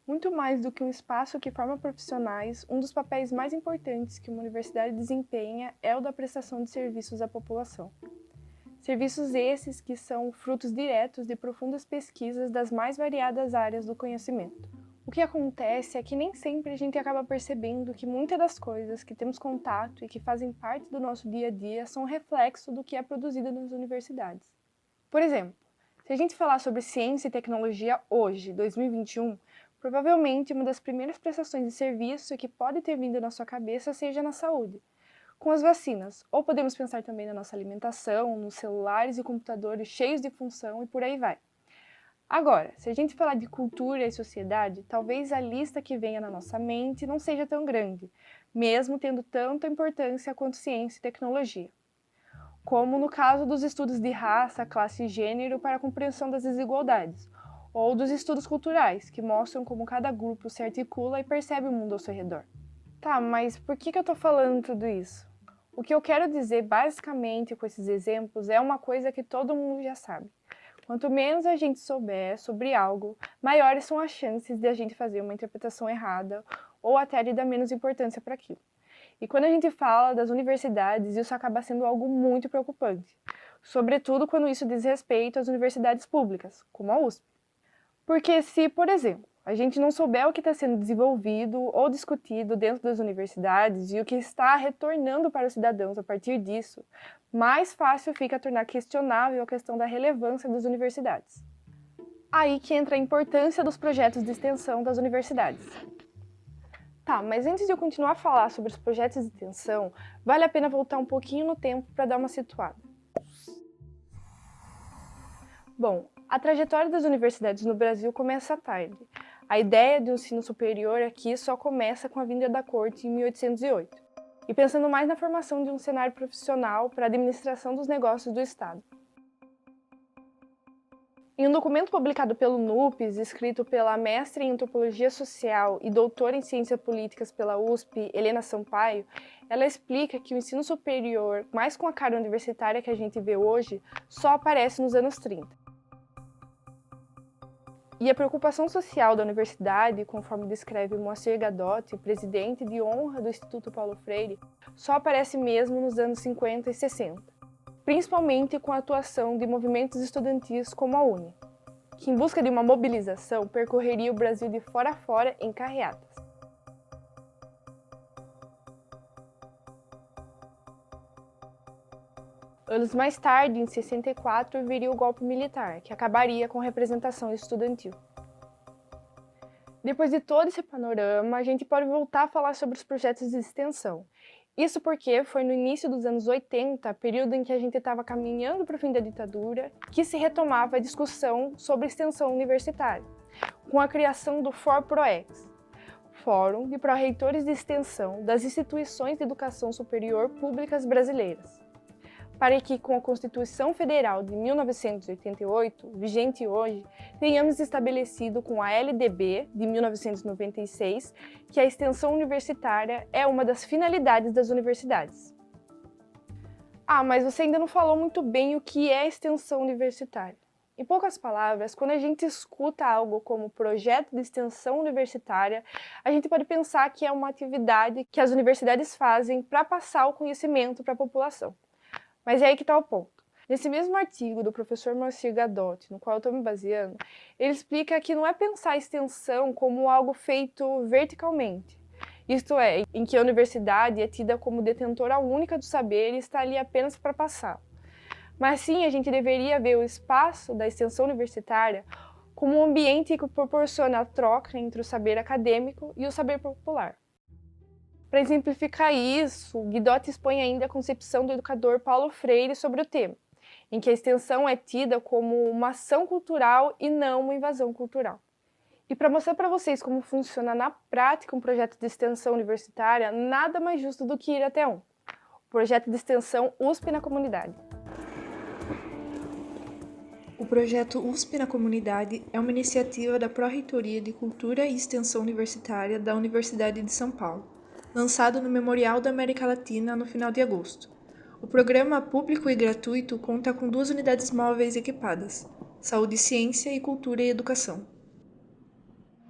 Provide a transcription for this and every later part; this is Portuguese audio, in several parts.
Muito mais do que um espaço que forma profissionais, um dos papéis mais importantes que uma universidade desempenha é o da prestação de serviços à população. Serviços esses que são frutos diretos de profundas pesquisas das mais variadas áreas do conhecimento. O que acontece é que nem sempre a gente acaba percebendo que muitas das coisas que temos contato e que fazem parte do nosso dia a dia são reflexo do que é produzido nas universidades. Por exemplo, se a gente falar sobre ciência e tecnologia hoje, 2021, provavelmente uma das primeiras prestações de serviço que pode ter vindo na sua cabeça seja na saúde, com as vacinas, ou podemos pensar também na nossa alimentação, nos celulares e computadores cheios de função e por aí vai. Agora, se a gente falar de cultura e sociedade, talvez a lista que venha na nossa mente não seja tão grande, mesmo tendo tanta importância quanto ciência e tecnologia. Como no caso dos estudos de raça, classe e gênero para a compreensão das desigualdades, ou dos estudos culturais, que mostram como cada grupo se articula e percebe o mundo ao seu redor. Tá, mas por que eu tô falando tudo isso? O que eu quero dizer basicamente com esses exemplos é uma coisa que todo mundo já sabe. Quanto menos a gente souber sobre algo, maiores são as chances de a gente fazer uma interpretação errada ou até de dar menos importância para aquilo. E quando a gente fala das universidades, isso acaba sendo algo muito preocupante, sobretudo quando isso diz respeito às universidades públicas, como a USP. Porque se, por exemplo, a gente não souber o que está sendo desenvolvido ou discutido dentro das universidades e o que está retornando para os cidadãos a partir disso, mais fácil fica tornar questionável a questão da relevância das universidades. Aí que entra a importância dos projetos de extensão das universidades. Tá, mas antes de eu continuar a falar sobre os projetos de extensão, vale a pena voltar um pouquinho no tempo para dar uma situada. Bom, a trajetória das universidades no Brasil começa tarde. A ideia de um ensino superior aqui só começa com a vinda da corte em 1808, e pensando mais na formação de um cenário profissional para a administração dos negócios do Estado. Em um documento publicado pelo NUPES, escrito pela mestre em Antropologia Social e doutora em Ciências Políticas pela USP, Helena Sampaio, ela explica que o ensino superior, mais com a cara universitária que a gente vê hoje, só aparece nos anos 30. E a preocupação social da universidade, conforme descreve Moacir Gadotti, presidente de honra do Instituto Paulo Freire, só aparece mesmo nos anos 50 e 60, principalmente com a atuação de movimentos estudantis como a UNE, que em busca de uma mobilização percorreria o Brasil de fora a fora em carreatas. Anos mais tarde, em 64, viria o golpe militar, que acabaria com a representação estudantil. Depois de todo esse panorama, a gente pode voltar a falar sobre os projetos de extensão. Isso porque foi no início dos anos 80, período em que a gente estava caminhando para o fim da ditadura, que se retomava a discussão sobre extensão universitária, com a criação do FORPROEX, Fórum de Pró-Reitores de Extensão das Instituições de Educação Superior Públicas Brasileiras, para que, com a Constituição Federal de 1988, vigente hoje, tenhamos estabelecido com a LDB de 1996 que a extensão universitária é uma das finalidades das universidades. Ah, mas você ainda não falou muito bem o que é extensão universitária. Em poucas palavras, quando a gente escuta algo como projeto de extensão universitária, a gente pode pensar que é uma atividade que as universidades fazem para passar o conhecimento para a população. Mas é aí que está o ponto. Nesse mesmo artigo do professor Moacir Gadotti, no qual eu estou me baseando, ele explica que não é pensar a extensão como algo feito verticalmente. Isto é, em que a universidade é tida como detentora única do saber e está ali apenas para passar. Mas sim, a gente deveria ver o espaço da extensão universitária como um ambiente que proporciona a troca entre o saber acadêmico e o saber popular. Para exemplificar isso, Guidotti expõe ainda a concepção do educador Paulo Freire sobre o tema, em que a extensão é tida como uma ação cultural e não uma invasão cultural. E para mostrar para vocês como funciona na prática um projeto de extensão universitária, nada mais justo do que ir até um. O projeto de extensão USP na Comunidade. O projeto USP na Comunidade é uma iniciativa da Pró-Reitoria de Cultura e Extensão Universitária da Universidade de São Paulo, lançado no Memorial da América Latina no final de agosto. O programa público e gratuito conta com 2 unidades móveis equipadas: Saúde e Ciência e Cultura e Educação.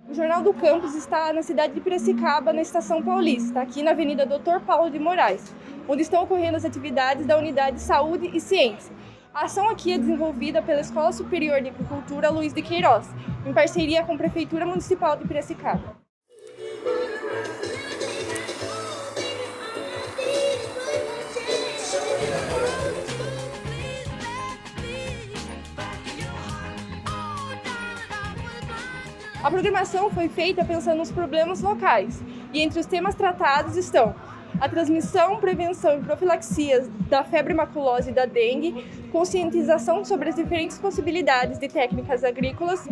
O Jornal do Campus está na cidade de Piracicaba, na Estação Paulista, aqui na Avenida Dr. Paulo de Moraes, onde estão ocorrendo as atividades da Unidade de Saúde e Ciência. A ação aqui é desenvolvida pela Escola Superior de Agricultura Luiz de Queiroz, em parceria com a Prefeitura Municipal de Piracicaba. A programação foi feita pensando nos problemas locais, e entre os temas tratados estão a transmissão, prevenção e profilaxias da febre maculosa e da dengue, conscientização sobre as diferentes possibilidades de técnicas agrícolas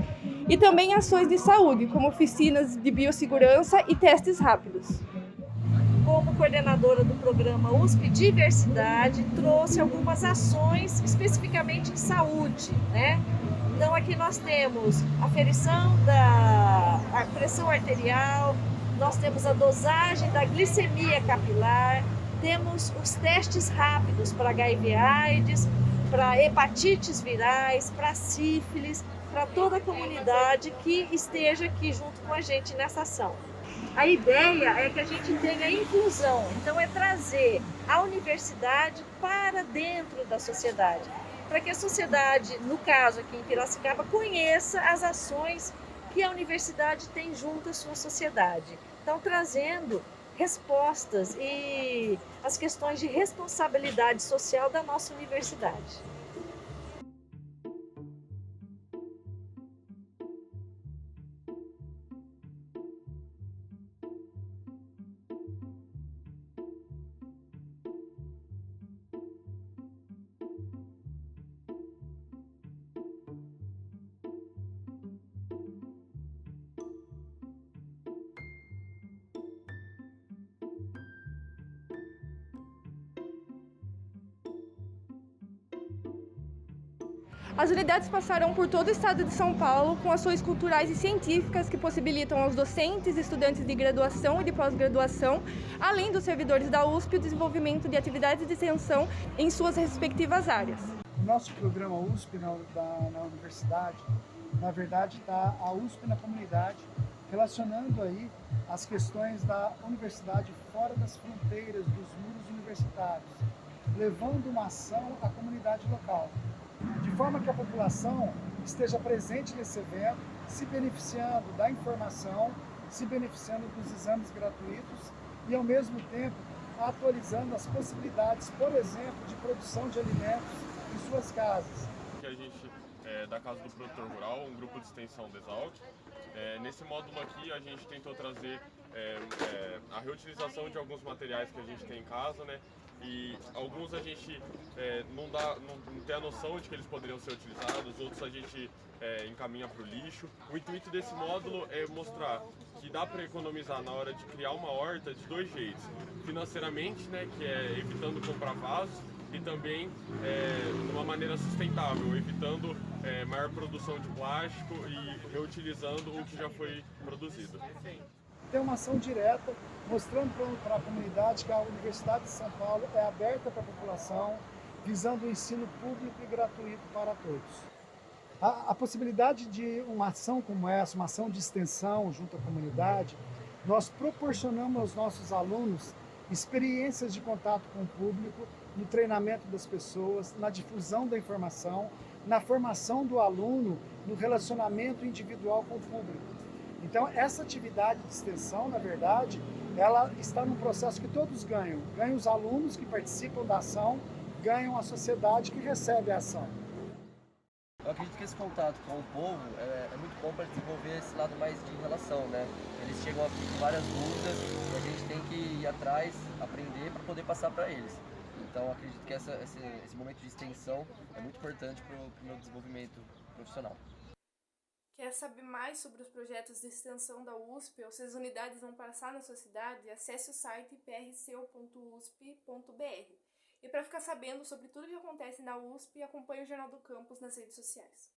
e também ações de saúde, como oficinas de biossegurança e testes rápidos. Como coordenadora do programa USP Diversidade, trouxe algumas ações especificamente de saúde, né? Então aqui nós temos a aferição da pressão arterial, nós temos a dosagem da glicemia capilar, temos os testes rápidos para HIV/AIDS, para hepatites virais, para sífilis, para toda a comunidade que esteja aqui junto com a gente nessa ação. A ideia é que a gente tenha inclusão, então é trazer a universidade para dentro da sociedade, para que a sociedade, no caso aqui em Piracicaba, conheça as ações que a universidade tem junto à sua sociedade. Então, trazendo respostas e as questões de responsabilidade social da nossa universidade. As unidades passarão por todo o estado de São Paulo com ações culturais e científicas que possibilitam aos docentes, estudantes de graduação e de pós-graduação, além dos servidores da USP, o desenvolvimento de atividades de extensão em suas respectivas áreas. O nosso programa USP na universidade, na verdade, está a USP na comunidade, relacionando aí as questões da universidade fora das fronteiras dos muros universitários, levando uma ação à comunidade local, de forma que a população esteja presente nesse evento, se beneficiando da informação, se beneficiando dos exames gratuitos e, ao mesmo tempo, atualizando as possibilidades, por exemplo, de produção de alimentos em suas casas. A gente, da Casa do Produtor Rural, um grupo de extensão da Exalt, nesse módulo aqui a gente tentou trazer a reutilização de alguns materiais que a gente tem em casa, né? E alguns a gente não tem a noção de que eles poderiam ser utilizados, outros a gente encaminha para o lixo. O intuito desse módulo é mostrar que dá para economizar na hora de criar uma horta de dois jeitos. Financeiramente, né, que é evitando comprar vasos, e também de uma maneira sustentável, evitando maior produção de plástico e reutilizando o que já foi produzido. Tem uma ação direta mostrando para a comunidade que a Universidade de São Paulo é aberta para a população, visando o ensino público e gratuito para todos. A possibilidade de uma ação como essa, uma ação de extensão junto à comunidade, nós proporcionamos aos nossos alunos experiências de contato com o público, no treinamento das pessoas, na difusão da informação, na formação do aluno, no relacionamento individual com o público. Então, essa atividade de extensão, na verdade, ela está num processo que todos ganham. Ganham os alunos que participam da ação, ganham a sociedade que recebe a ação. Eu acredito que esse contato com o povo é muito bom para desenvolver esse lado mais de relação, né? Eles chegam aqui com várias dúvidas e a gente tem que ir atrás, aprender para poder passar para eles. Então, acredito que esse momento de extensão é muito importante para o meu desenvolvimento profissional. Quer saber mais sobre os projetos de extensão da USP ou se as unidades vão passar na sua cidade? Acesse o site prceu.usp.br. E para ficar sabendo sobre tudo que acontece na USP, acompanhe o Jornal do Campus nas redes sociais.